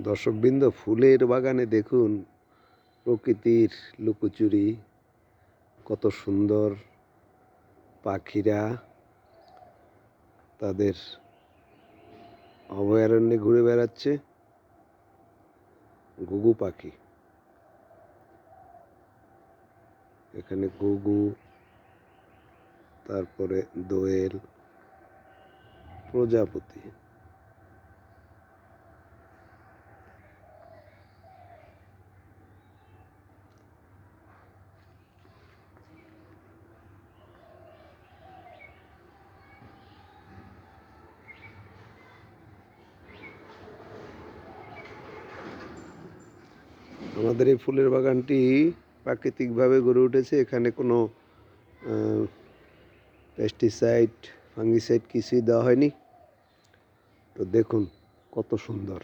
দর্শকবৃন্দ, ফুলের বাগানে দেখুন প্রকৃতির লুকোচুরি, কত সুন্দর পাখিরা তাদের অভয়ারণ্যে ঘুরে বেড়াচ্ছে। ঘুঘু পাখি, এখানে ঘুঘু, তারপরে দোয়েল, প্রজাপতি। আমাদের এই ফুলের বাগানটি প্রাকৃতিকভাবে গড়ে উঠেছে। এখানে কোনো পেস্টিসাইড, ফাঙ্গিসাইড কিছুই দেওয়া হয়নি। তো দেখুন কত সুন্দর।